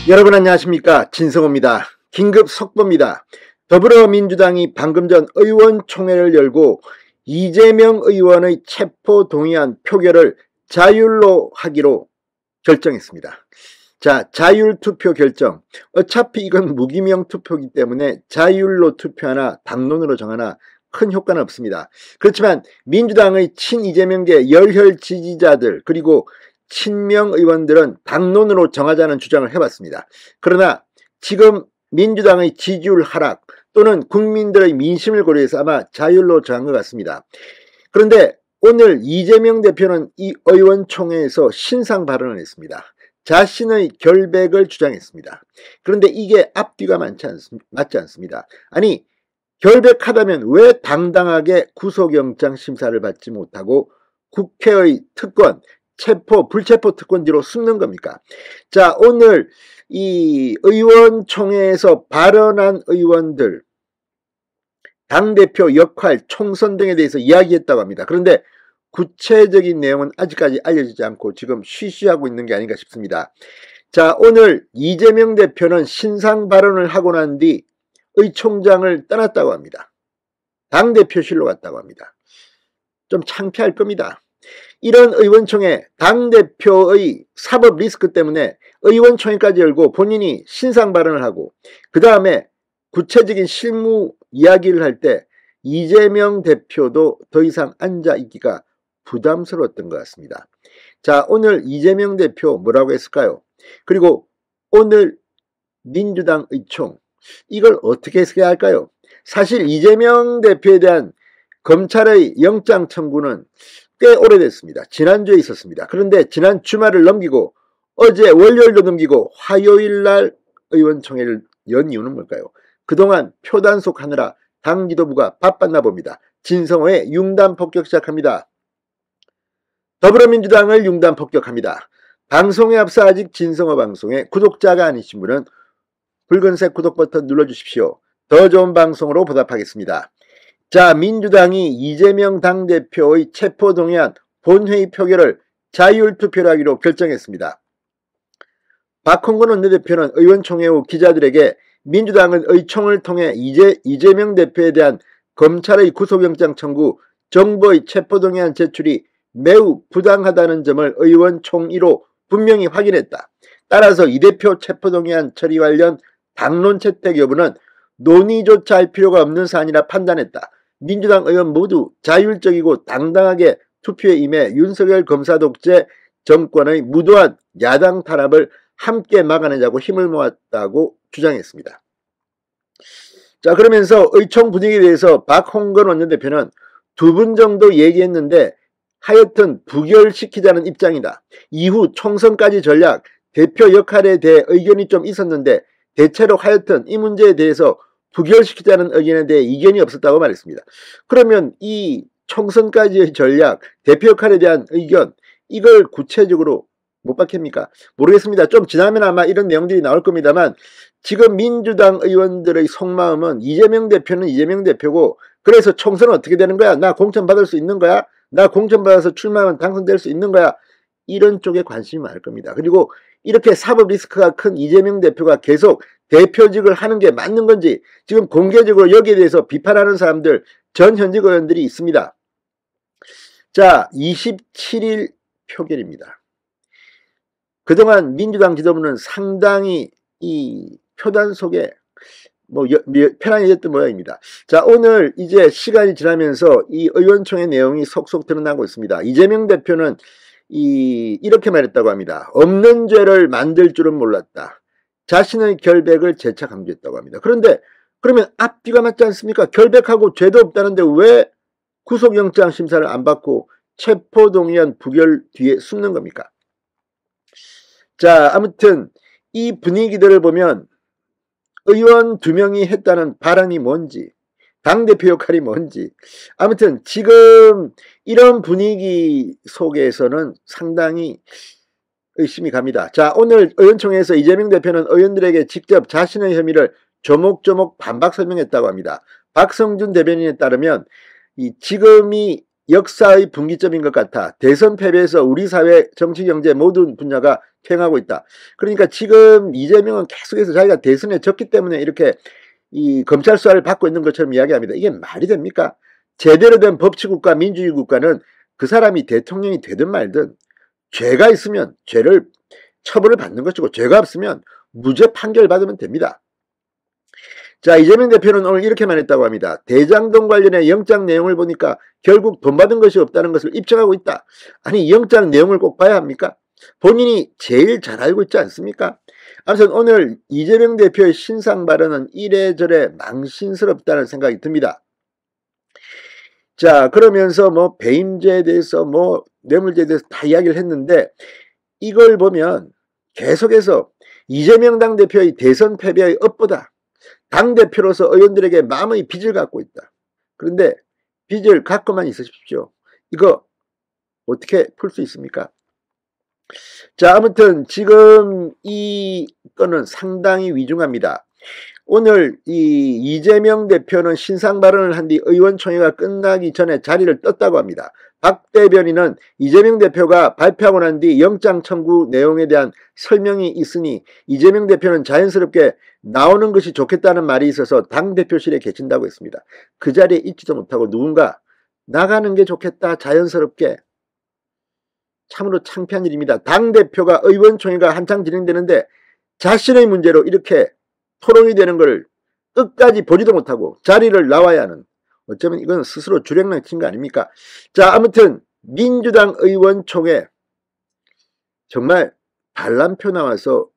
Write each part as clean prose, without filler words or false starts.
여러분 안녕하십니까, 진성호입니다. 긴급 속보입니다. 더불어민주당이 방금 전 의원총회를 열고 이재명 의원의 체포 동의안 표결을 자율로 하기로 결정했습니다. 자, 자율투표 결정. 어차피 이건 무기명 투표이기 때문에 자율로 투표하나 당론으로 정하나 큰 효과는 없습니다. 그렇지만 민주당의 친이재명계 열혈 지지자들 그리고 친명 의원들은 당론으로 정하자는 주장을 해봤습니다. 그러나 지금 민주당의 지지율 하락 또는 국민들의 민심을 고려해서 아마 자율로 정한 것 같습니다. 그런데 오늘 이재명 대표는 이 의원총회에서 신상 발언을 했습니다. 자신의 결백을 주장했습니다. 그런데 이게 앞뒤가 맞지 않습니다. 아니, 결백하다면 왜 당당하게 구속영장 심사를 받지 못하고 국회의 특권, 불체포 특권지로 숨는 겁니까? 자, 오늘 이 의원총회에서 발언한 의원들, 당대표 역할, 총선 등에 대해서 이야기했다고 합니다. 그런데 구체적인 내용은 아직까지 알려지지 않고 지금 쉬쉬하고 있는 게 아닌가 싶습니다. 자, 오늘 이재명 대표는 신상 발언을 하고 난 뒤 의총장을 떠났다고 합니다. 당대표실로 갔다고 합니다. 좀 창피할 겁니다. 이런 의원총회, 당대표의 사법 리스크 때문에 의원총회까지 열고 본인이 신상 발언을 하고 그 다음에 구체적인 실무 이야기를 할 때 이재명 대표도 더 이상 앉아있기가 부담스러웠던 것 같습니다. 자, 오늘 이재명 대표 뭐라고 했을까요? 그리고 오늘 민주당 의총, 이걸 어떻게 해석해야 할까요? 사실 이재명 대표에 대한 검찰의 영장 청구는 꽤 오래됐습니다. 지난주에 있었습니다. 그런데 지난 주말을 넘기고 어제 월요일도 넘기고 화요일날 의원총회를 연 이유는 뭘까요? 그동안 표단속 하느라 당 지도부가 바빴나 봅니다. 진성호의 융단 폭격 시작합니다. 더불어민주당을 융단 폭격합니다. 방송에 앞서 아직 진성호 방송에 구독자가 아니신 분은 붉은색 구독 버튼 눌러주십시오. 더 좋은 방송으로 보답하겠습니다. 자, 민주당이 이재명 당대표의 체포동의안 본회의 표결을 자율투표로 하기로 결정했습니다. 박홍근 원내대표는 의원총회 후 기자들에게 민주당은 의총을 통해 이재명 대표에 대한 검찰의 구속영장 청구, 정부의 체포동의안 제출이 매우 부당하다는 점을 의원총의로 분명히 확인했다. 따라서 이 대표 체포동의안 처리 관련 당론 채택 여부는 논의조차 할 필요가 없는 사안이라 판단했다. 민주당 의원 모두 자율적이고 당당하게 투표에 임해 윤석열 검사 독재 정권의 무도한 야당 탄압을 함께 막아내자고 힘을 모았다고 주장했습니다. 자, 그러면서 의총 분위기에 대해서 박홍근 원내대표는 두 분 정도 얘기했는데 하여튼 부결시키자는 입장이다. 이후 총선까지 전략, 대표 역할에 대해 의견이 좀 있었는데 대체로 하여튼 이 문제에 대해서 부결시키자는 의견에 대해 이견이 없었다고 말했습니다. 그러면 이 총선까지의 전략, 대표 역할에 대한 의견, 이걸 구체적으로 못 받겠습니까? 모르겠습니다. 좀 지나면 아마 이런 내용들이 나올 겁니다만 지금 민주당 의원들의 속마음은 이재명 대표는 이재명 대표고 그래서 총선은 어떻게 되는 거야? 나 공천 받을 수 있는 거야? 나 공천 받아서 출마하면 당선될 수 있는 거야? 이런 쪽에 관심이 많을 겁니다. 그리고 이렇게 사법 리스크가 큰 이재명 대표가 계속 대표직을 하는 게 맞는 건지 지금 공개적으로 여기에 대해서 비판하는 사람들, 전 현직 의원들이 있습니다. 자, 27일 표결입니다. 그동안 민주당 지도부는 상당히 이 표단 속에 편안해졌던 모양입니다. 자, 오늘 이제 시간이 지나면서 이 의원총회 내용이 속속 드러나고 있습니다. 이재명 대표는 이렇게 말했다고 합니다. 없는 죄를 만들 줄은 몰랐다. 자신의 결백을 재차 강조했다고 합니다. 그런데 그러면 앞뒤가 맞지 않습니까? 결백하고 죄도 없다는데 왜 구속영장 심사를 안 받고 체포동의안 부결 뒤에 숨는 겁니까? 자, 아무튼 이 분위기들을 보면 의원 2명이 했다는 발언이 뭔지, 당대표 역할이 뭔지, 아무튼 지금 이런 분위기 속에서는 상당히 의심이 갑니다. 자, 오늘 의원총회에서 이재명 대표는 의원들에게 직접 자신의 혐의를 조목조목 반박 설명했다고 합니다. 박성준 대변인에 따르면 지금이 역사의 분기점인 것 같아. 대선 패배에서 우리 사회, 정치, 경제 모든 분야가 퇴행하고 있다. 그러니까 지금 이재명은 계속해서 자기가 대선에 졌기 때문에 이렇게 이 검찰 수사를 받고 있는 것처럼 이야기합니다. 이게 말이 됩니까? 제대로 된 법치국가, 민주주의 국가는 그 사람이 대통령이 되든 말든 죄가 있으면 죄를 처벌을 받는 것이고, 죄가 없으면 무죄 판결 받으면 됩니다. 자, 이재명 대표는 오늘 이렇게 말했다고 합니다. 대장동 관련해 영장 내용을 보니까 결국 돈 받은 것이 없다는 것을 입증하고 있다. 아니, 영장 내용을 꼭 봐야 합니까? 본인이 제일 잘 알고 있지 않습니까? 아무튼 오늘 이재명 대표의 신상 발언은 이래저래 망신스럽다는 생각이 듭니다. 자, 그러면서 뭐 배임죄에 대해서 뭐 뇌물죄에 대해서 다 이야기를 했는데, 이걸 보면 계속해서 이재명 당대표의 대선 패배의 업보다 당대표로서 의원들에게 마음의 빚을 갖고 있다. 그런데 빚을 갖고만 있으십시오. 이거 어떻게 풀 수 있습니까? 자, 아무튼 지금 이 건은 상당히 위중합니다. 오늘 이 이재명 대표는 신상 발언을 한 뒤 의원총회가 끝나기 전에 자리를 떴다고 합니다. 박 대변인은 이재명 대표가 발표하고 난 뒤 영장 청구 내용에 대한 설명이 있으니 이재명 대표는 자연스럽게 나오는 것이 좋겠다는 말이 있어서 당대표실에 계신다고 했습니다. 그 자리에 있지도 못하고 누군가 나가는 게 좋겠다, 자연스럽게. 참으로 창피한 일입니다. 당대표가 의원총회가 한창 진행되는데 자신의 문제로 이렇게 토론이 되는 걸 끝까지 보지도 못하고 자리를 나와야 하는, 어쩌면 이건 스스로 주량랑 친 거 아닙니까? 자, 아무튼 민주당 의원총회 정말 반란표 나와서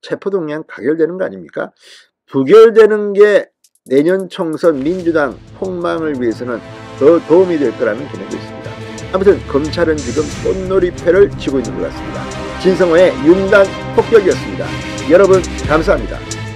체포동의안 가결되는 거 아닙니까? 부결되는 게 내년 총선 민주당 폭망을 위해서는 더 도움이 될 거라는 견해도 있습니다. 아무튼 검찰은 지금 꽃놀이패를 치고 있는 것 같습니다. 진성호의 윤단 폭격이었습니다. 여러분 감사합니다.